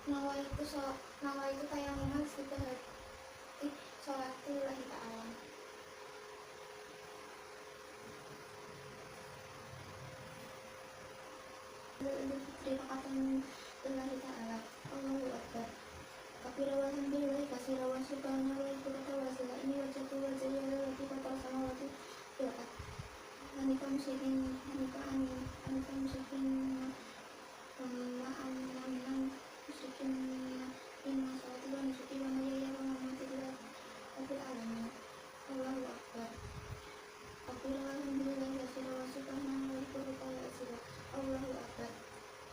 nawaitu tayammuman sholati lillahi ta'ala. Idul Fitri rakatan lillahi ta'ala. Allahu Akbar. Kabira walhamdulillahi katsira wa subhanallahi bukratan wa asila. Ini wajhatu wajhiya allati fatara samawati wal ardh. Hanifan musyrikin ma'aman musyrikin inna salati wa nusuki wa mahyaya wa mamati lillahi rabbil alamin. Allahu Akbar. Kabira walhamdulillahi katsira wa subhanallahi bukratan wa asila. Allahu Akbar.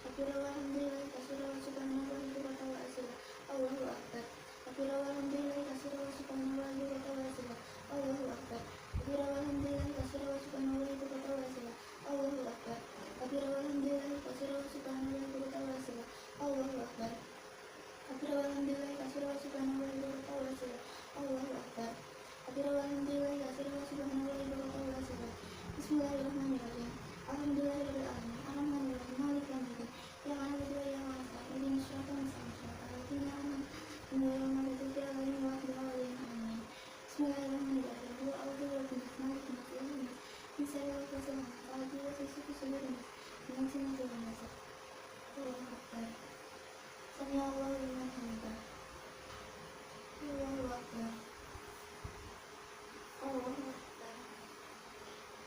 Kabira walhamdulillahi katsira wa subhanallahi bukratan wa asila. Allahu Akbar. Kabira walhamdulillahi katsira wa subhanallahi bukratan wa asila. Allahu Akbar. Kabira walhamdulillahi katsira wa subhanallahi bukratan wa asila. Allahu Akbar. Kabira walhamdulillahi katsira wa subhanallahi bukratan wa asila. Allahu Akbar. Kabira walhamdulillahi katsira wa subhanallahi bukratan wa asila. Allahu Akbar. Kabira walhamdulillahi katsira wa subhanallahi bukratan wa asila. Bismillahirrahmanirrahim. Alhamdulillahirabbil alamin. Arrahmanirrahim. Maliki yaumiddin. Iyyaka na'budu wa iyyaka nasta'in. Ihdinas siratal mustaqim. Siratal ladzina an'amta 'alaihim ghairil maghdubi 'alaihim waladdallin. Amin. Bismillahirrahmanirrahim. Qul a'udzu birabbin nas, malikin nas, ilahin nas, min syarril waswasil khannas, alladzi yuwaswisu fi sudurin nas, minal jinnati wan nas. Allahu Akbar. Sami Allahu liman hamidah. Allahu Akbar. Allahu Akbar.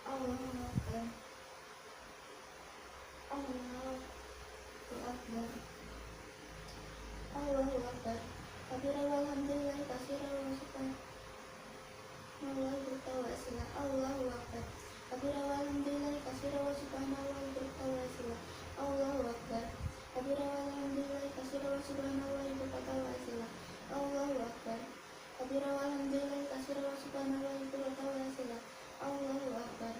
Allahu Akbar. Allahu Akbar. Allahu Akbar. Kabira walhamdulillahi katsira wa subhanallahi bukratan wa asila. Allahu Akbar. Kabira walhamdulillahi katsira wa subhanallahi bukratan wa asila. Allahu Akbar. Kabira walhamdulillahi katsira wa subhanallahi bukratan wa asila. Allahu Akbar. Kabira walhamdulillahi katsira wa subhanallahi bukratan wa asila. Allahu Akbar.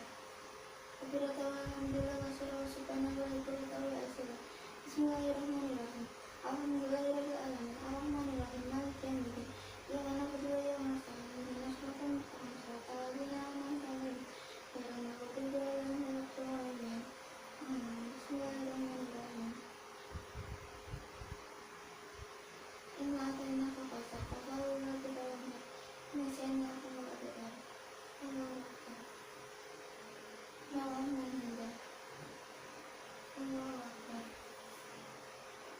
Kabira walhamdulillahi katsira wa subhanallahi bukratan wa asila. Bismillahirrahmanirrahim. Alhamdulillahirabbil alamin. Arrahmanirrahim. Maliki yaumiddin. Iyyaka na'budu wa iyyaka nasta'in. Ihdinas siratal mustaqim. Siratal ladzina an'amta 'alaihim ghairil maghdubi 'alaihim waladdallin. Amin. Bismillahirrahmanirrahim. Inna a'tainaka al-kautsar fasalli lirabbika wanhar. Inna syani'aka huwal abtar. Allahu Akbar. Allahu Akbar. Allahu Akbar.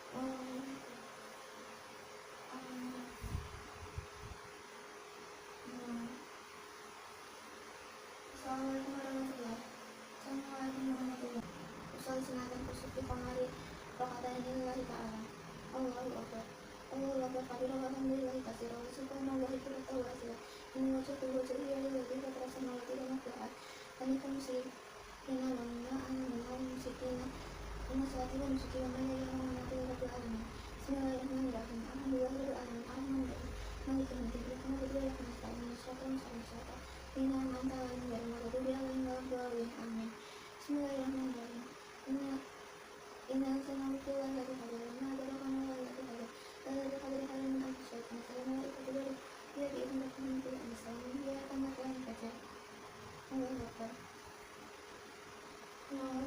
Allahu Akbar. Assalamualaikum warahmatullahi wabarakatuh. Assalamualaikum warahmatullahi wabarakatuh. Usolli sunatan kusufi qamari rakatan lillahi ta'ala. Allahu Akbar. Allahu Akbar. Kabira walhamdulillahi katsira wa subhanallahi bukratan wa asila. Inni wajhatu wajhiya lillazi fatara samawati wal ardh hanifan musyrikina ma'aman musyrikin inna salati wa nusuki wa mahyaya wa mamati lillahi rabbil alamin. Bismillahirrahmanirrahim. Alhamdulillahirabbil alamin. Arrahmanirrahim. Maliki yaumiddin. Iyyaka na'budu wa iyyaka nasta'in. Ihdinas siratal mustaqim. Siratal ladzina an'amta 'alaihim ghairil maghdubi 'alaihim waladdallin. Amin. Bismillahirrahmanirrahim. Inna anzalnahu fi lailatul qadr. Wa ma adraka ma lailatul qadr. Lailatul qadri khairun min alfi syahr. Tanazzalu al-malaikatu war-ruh fiha bi'izni rabbihim min kulli amrin. Salamun hiya hatta matla'il fajr. Allahu Akbar. Allahu Akbar.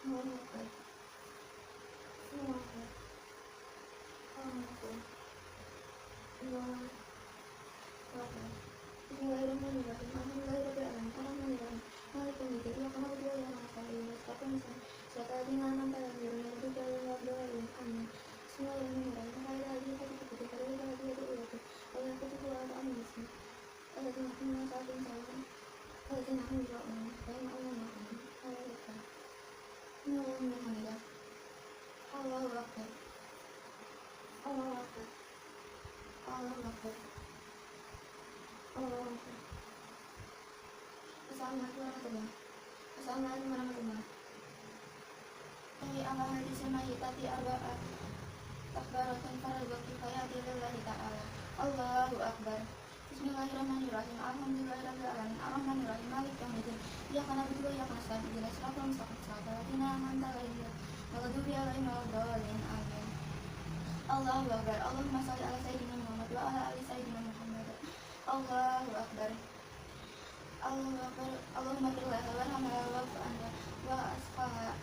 Allahu Akbar. Allahu Akbar. Allahu Akbar. Allahu Akbar. Bismillahirrahmanirrahim. Alhamdulillahirabbil alamin. Arrahmanirrahim. Maliki yaumiddin. Iyyaka na'budu wa iyyaka nasta'in. Ihdinas siratal mustaqim. Siratal ladzina an'amta 'alaihim ghairil maghdubi 'alaihim waladdallin. Amin. Bismillahirrahmanirrahim. Qul a'udzu birabbil falaq, min sharri ma khalaq, wa min sharri ghasiqin idza waqab, wa min sharri hasidin idza hasad. Allahu Akbar. Allahu Akbar. Allahu Akbar. Allahu Akbar. Allahu Akbar. Allahu Akbar. Assalamualaikum warahmatullahi wabarakatuh. Assalamualaikum warahmatullahi wabarakatuh. Ala hadis mahitati arba'a takbaratan faradu kifayati lillahi ta'ala. Allahu Akbar. Bismillahirrahmanirrahim. Alhamdulillahirabbil alamin. Arrahmanirrahim. Maliki yaumiddin. Iyyaka na'budu wa iyyaka nasta'in. Ihdinas siratal mustaqim. Siratal ladzina an'amta 'alaihim ghairil maghdubi 'alaihim waladdallin. Amin. Allahu Akbar. Allahumma shalli ala sayyidina Muhammad wa ala ali sayyidina Muhammad. Allahu Akbar. Allahu Akbar. Allahumma firlahu warhamhu wa'fu anhu wa asfaha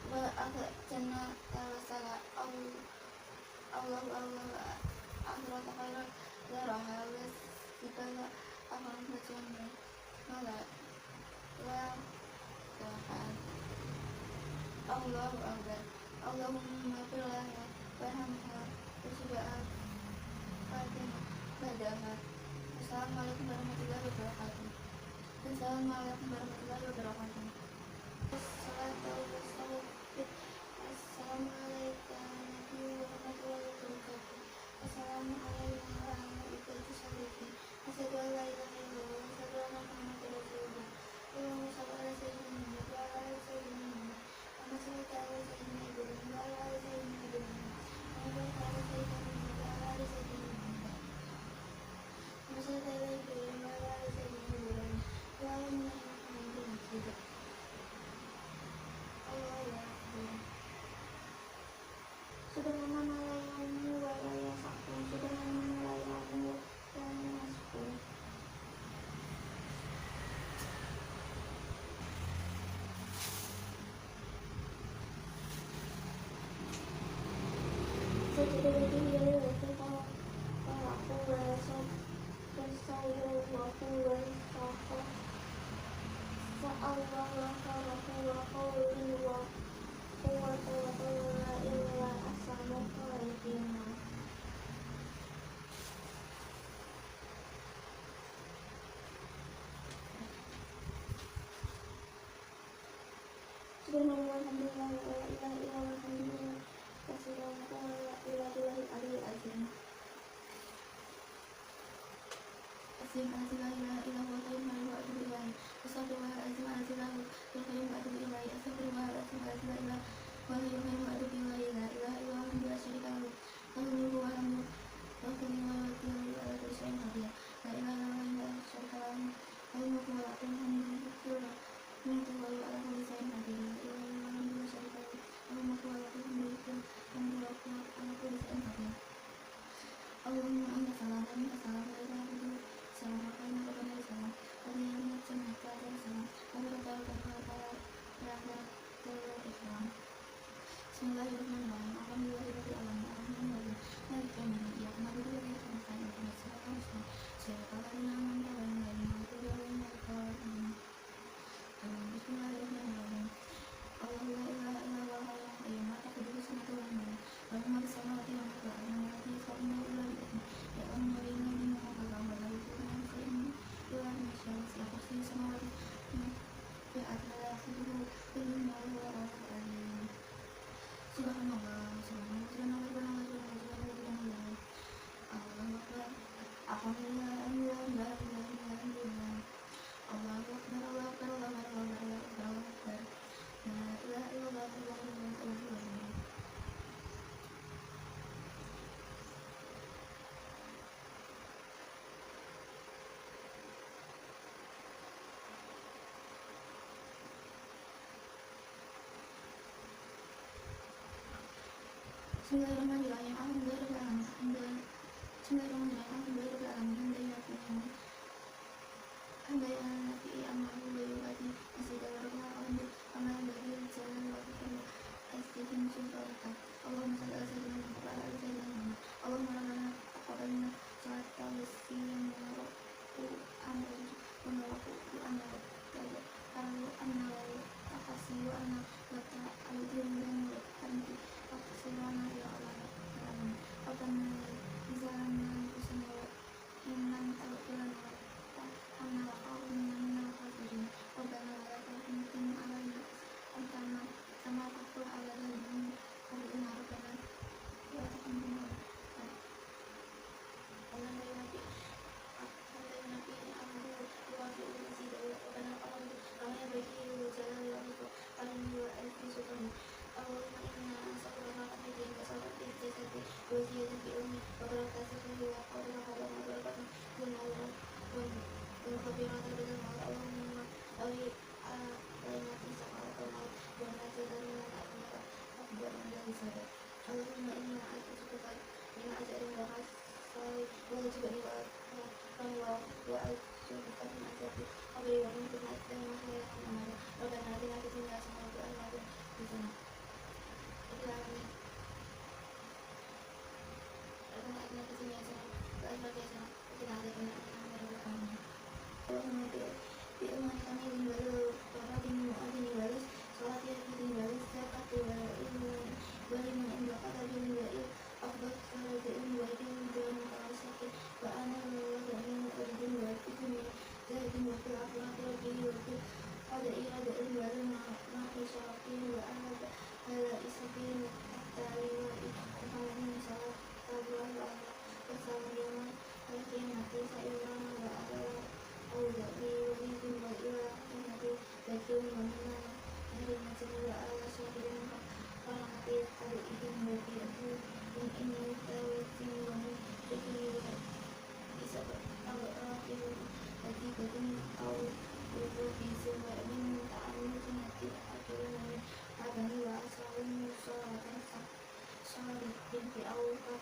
wa agak jannah talasala Allahu akhirat khairan daraha was dikala akan bacanya malah la tahan Allahu akbar Allahumma firlaha warhamha wasibah fatimah badaha. Assalamualaikum warahmatullahi wabarakatuh. Assalamualaikum warahmatullahi wabarakatuh. Assalamualaikum warahmatullahi wabarakatuh. Assalamualaikum warahmatullahi wabarakatuh. Asyhadu an la ilaha illallah wa asyhadu anna Muhammadar Rasulullah. Allahumma shalli ala sayyidina Muhammad wa ala ali sayyidina Muhammad. Kama shallaita ala sayyidina Ibrahim wa ala ali sayyidina Ibrahim. Kama barakta ala sayyidina Muhammad wa ala ali sayyidina Muhammad. Kama shallaita ala Ibrahim wa ala ali sayyidina Ibrahim. Allahumma innaka hamidun majid. Allahu akbar. Subhanallah malayamu wa la yasakun. Subhanallah malayamu wa la yasakun. Sajadati yaitu kalau aku rasa saya waktu rasa Allah wa qawluhu wa qawluhu wa quwwata wa la illa asamu qaidina. Subhanallah alhamdulillah wa la ilaha illallah walhamdulillah wa subhanallah wa la ilaha illallah azim. Azim la ilaha illallah wa ta'ala wa atubu ilaih. Astagfirullah azim la ilaha illallah wa atubu ilaih. Astagfirullah azim la ilaha wa atubu ilaih. La ilaha illallah wa syarika lahu. Lahu mulku wa hamdu wa samawati wa ardi ala kulli syai'in qadir. La ilaha illallah wa syarika lahu. Lahu mulku wa hamdu wa mintu wa ala kulli syai'in qadir. La ilaha illallah wa syarika lahu. Lahu mulku wa hamdu wa ala kulli syai'in qadir. Allahumma anta salam wa minka salam wa ilaha illallah. Salam wa rahmatullahi wa salam. Allahumma salli ala salam. Bismillahirrahmanirrahim. Alhamdulillahirabbil alamin. Arrahmanirrahim. Maliki yaumiddin. Iyyaka na'budu wa iyyaka nasta'in. Ihdinas siratal mustaqim. Siratal ladzina an'amta 'alaihim ghairil maghdubi 'alaihim waladdallin. Bismillahirrahmanirrahim. Allahu la ilaha illallah hayyul qayyum la ta'khudhuhu sinatun wa la nawm. Lahu ma fis samawati wa ma fil ardi. Man ya'tihi yasma'u illa bi'idznihi. Ya'lamu ma bayna aydihim wa ma khalfahum wa la yuhituna bi shay'in illa bima sha'a. Wasi'a kursiyyuhu samawati wal ardi wa la ya'uduhu hifdhuhuma wa huwa al-'aliyyul 'azim. Subhanallah, subhanallah, subhanallah, subhanallah. Allahu akbar. Alhamdulillah, alhamdulillah, alhamdulillah. Allahu akbar, Allahu akbar, Allahu akbar, Allahu akbar, Allahu akbar. La ilaha illallah, Allahu akbar, Allahu akbar. Bismillahirrahmanirrahim. Alhamdulillah. Bismillahirrahmanirrahim. Alhamdulillah. Handai amalu bayuati masjidal rabbana alhamdu amalan dari jalan waktu asjidin syurga. Allahumma salli ala sayyidina Muhammad wa ala ali sayyidina Muhammad. Allahumma rabbana taqabbalna salat tawassim wa amru wa nawaku anna takasi wa anna laka al-din dan hamdi aksirana ya Allah Rabbana izalana kusana innan al-qurana anna laqawna minna kafirin Rabbana wa la tahmilna alaina antama sama takul ala dalilin Rabbana Rabbana wa tahmilna Allah ya Nabi amru wa fi'u masjid Rabbana alhamdu kama bagi jalan wa itu paling dua alfi sultan Allahumma inna nas'aluka al-hidayah wa salat al-jasadi wa ziyadati ilmi wa barakatuhu wa qadra wa barakatuhu wa khabiratan dengan Allahumma awi alaina isa al-qamar wa najadana al-amara akbar dari sahabat Allahumma inna a'udzuka min azarin wa hasai wa jibani wa a'udzuka min azabi qabri wa min fitnatin wa hiya amara Rabbana atina fid dunya hasanatan wa fil akhirati hasanatan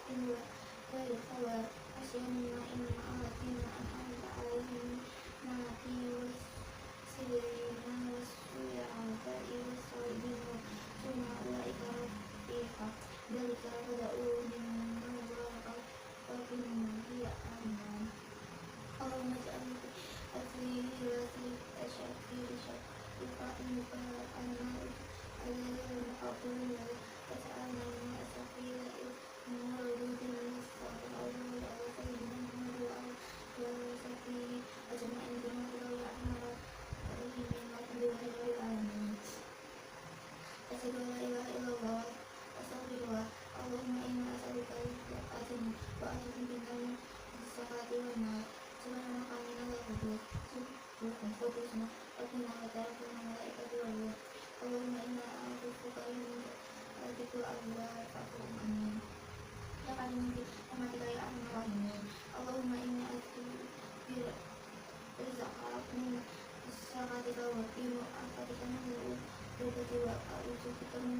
huwa ghairu sawaa asyamin ma'in ma'alatin an'amta 'alaihim nabati was-siddiqina was-syuhada'i was-sholihin summa ulaika rafiqa dzalika al-fadlu minallahi wa hiya aman. Allahumma ij'alni fi asli syafa'in mubarakana alaihi maqbulun waj'alna min as-safi'il mawludin sallallahu alaihi sayyidina Muhammad wa alihi wa sahbihi ajma'in bima ya arhamar rahimin walhamdulillahi rabbil alamin. Asyhadu an la ilaha illallah wa astaghfirullah. Allahumma inna as'aluka al-jannah wa a'udzu bika min as-sakhati wan nar. Subhanaka inna la qudusna wa inna la ta'ala malaikatu wa ruh. Allahumma inna a'udzuka min al-fitnati wal amin. Ya karim bi rahmatika ya arhamar rahimin. Allahumma inni a'udzu bi rizqika min syarrika wa bi mu'afatika min al-rubati wa a'udzu bika min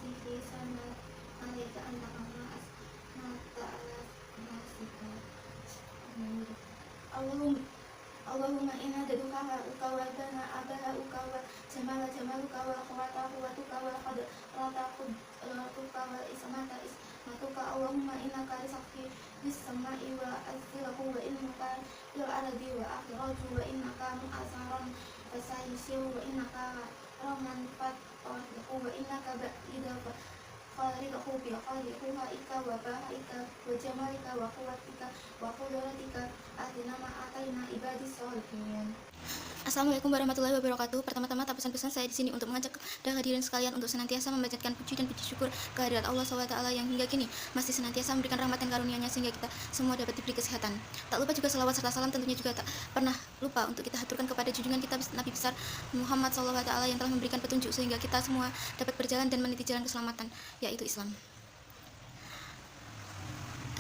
istighfari alaika annaka ma'asnata ala nasika. Allahumma inna daduka wa dana abahauka wa jamaluka wa quwwatuka wa qadratuka wa ismatuka. Allahumma innaka rizqi bis sama'i wa azzilahu wa innaka il ardi wa akhiratu wa innaka mu'asaran fasayisiru wa innaka rahman fatqahu wa innaka ba'idaka khaliqahu bi khaliquha wa bahika wa jamalika wa quwwatika wa qudratika atina ma ataina ibadis sholihin. Assalamualaikum warahmatullahi wabarakatuh. Pertama-tama pesan-pesan saya di sini untuk mengajak dan hadirin sekalian untuk senantiasa memanjatkan puji dan puji syukur kehadirat Allah SWT yang hingga kini masih senantiasa memberikan rahmat dan karunia-Nya sehingga kita semua dapat diberi kesehatan. Tak lupa juga selawat serta salam tentunya juga tak pernah lupa untuk kita haturkan kepada junjungan kita Nabi besar Muhammad SAW yang telah memberikan petunjuk sehingga kita semua dapat berjalan dan meniti jalan keselamatan, yaitu Islam.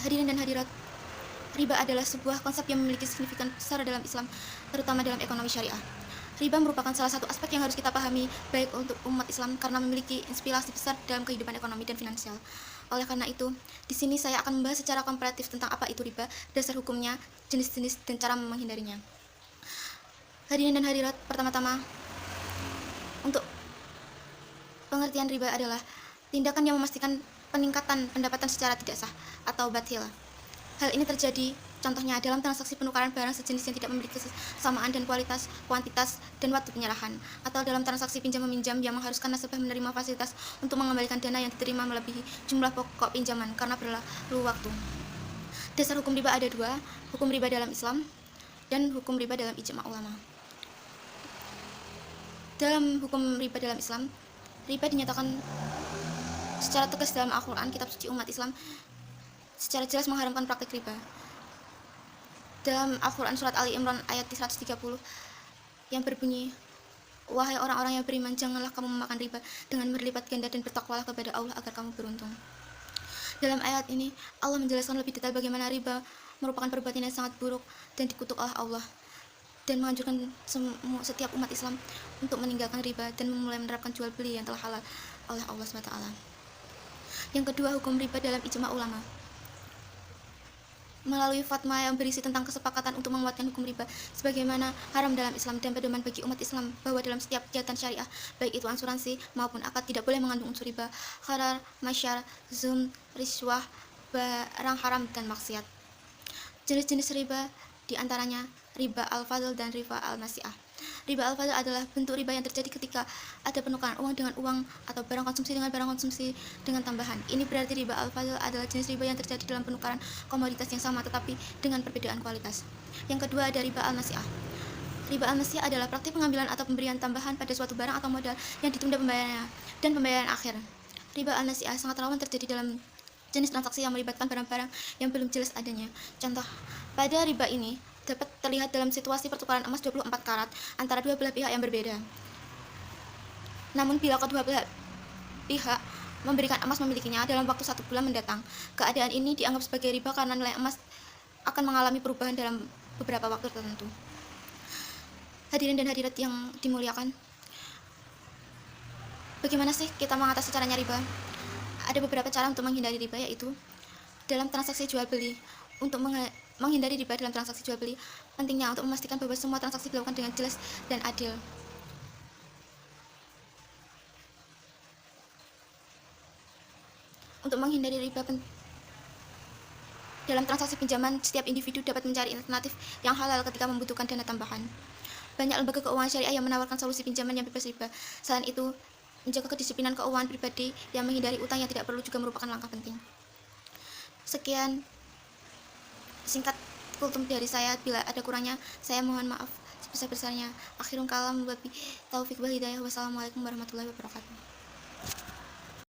Hadirin dan hadirat, riba adalah sebuah konsep yang memiliki signifikan besar dalam Islam, terutama dalam ekonomi syariah. Riba merupakan salah satu aspek yang harus kita pahami baik untuk umat Islam karena memiliki inspirasi besar dalam kehidupan ekonomi dan finansial. Oleh karena itu, di sini saya akan membahas secara komparatif tentang apa itu riba, dasar hukumnya, jenis-jenis dan cara menghindarinya. Hadirin dan hadirat, pertama-tama untuk pengertian riba adalah tindakan yang memastikan peningkatan pendapatan secara tidak sah atau batil. Hal ini terjadi contohnya dalam transaksi penukaran barang sejenis yang tidak memiliki kesamaan dan kualitas, kuantitas, dan waktu penyerahan, atau dalam transaksi pinjam-meminjam yang mengharuskan nasabah menerima fasilitas untuk mengembalikan dana yang diterima melebihi jumlah pokok pinjaman karena berlalu waktu. Dasar hukum riba ada dua, hukum riba dalam Islam dan hukum riba dalam ijma' ulama. Dalam hukum riba dalam Islam, riba dinyatakan secara tegas dalam Al-Quran, kitab suci umat Islam, secara jelas mengharamkan praktik riba. Dalam Al-Quran surat Ali Imran ayat 130 yang berbunyi, wahai orang-orang yang beriman, janganlah kamu memakan riba dengan berlipat ganda dan bertakwalah kepada Allah agar kamu beruntung. Dalam ayat ini Allah menjelaskan lebih detail bagaimana riba merupakan perbuatan yang sangat buruk dan dikutuk oleh Allah, dan menganjurkan setiap umat Islam untuk meninggalkan riba dan memulai menerapkan jual beli yang telah halal oleh Allah SWT. Yang kedua, hukum riba dalam ijma' ulama. Melalui fatwa yang berisi tentang kesepakatan untuk menguatkan hukum riba sebagaimana haram dalam Islam dan pedoman bagi umat Islam bahwa dalam setiap kegiatan syariah, baik itu asuransi maupun akad, tidak boleh mengandung unsur riba, gharar, masyar, zum, riswah, barang haram dan maksiat. Jenis-jenis riba diantaranya riba al-fadl dan riba al-nasi'ah. Riba al-fadl adalah bentuk riba yang terjadi ketika ada penukaran uang dengan uang atau barang konsumsi dengan barang konsumsi dengan tambahan. Ini berarti riba al-fadl adalah jenis riba yang terjadi dalam penukaran komoditas yang sama tetapi dengan perbedaan kualitas. Yang kedua ada riba al-nasi'ah. Riba al-nasi'ah adalah praktik pengambilan atau pemberian tambahan pada suatu barang atau modal yang ditunda pembayarannya dan pembayaran akhir. Riba al-nasi'ah sangat rawan terjadi dalam jenis transaksi yang melibatkan barang-barang yang belum jelas adanya. Contoh pada riba ini dapat terlihat dalam situasi pertukaran emas 24 karat antara dua belah pihak yang berbeda. Namun bila kedua belah pihak memberikan emas memilikinya dalam waktu 1 bulan mendatang, keadaan ini dianggap sebagai riba karena nilai emas akan mengalami perubahan dalam beberapa waktu tertentu. Hadirin dan hadirat yang dimuliakan, bagaimana sih kita mengatasi caranya riba? Ada beberapa cara untuk menghindari riba, yaitu dalam transaksi jual beli. Untuk menghindari riba dalam transaksi jual beli, pentingnya untuk memastikan bahwa semua transaksi dilakukan dengan jelas dan adil. Untuk menghindari riba dalam transaksi pinjaman, setiap individu dapat mencari alternatif yang halal ketika membutuhkan dana tambahan. Banyak lembaga keuangan syariah yang menawarkan solusi pinjaman yang bebas riba. Selain itu, menjaga kedisiplinan keuangan pribadi yang menghindari utang yang tidak perlu juga merupakan langkah penting. Sekian singkat kultum dari saya. Bila ada kurangnya, saya mohon maaf sebesar-besarnya. Akhirul kalam, wabillahi taufiq wal hidayah. Wassalamualaikum warahmatullahi wabarakatuh.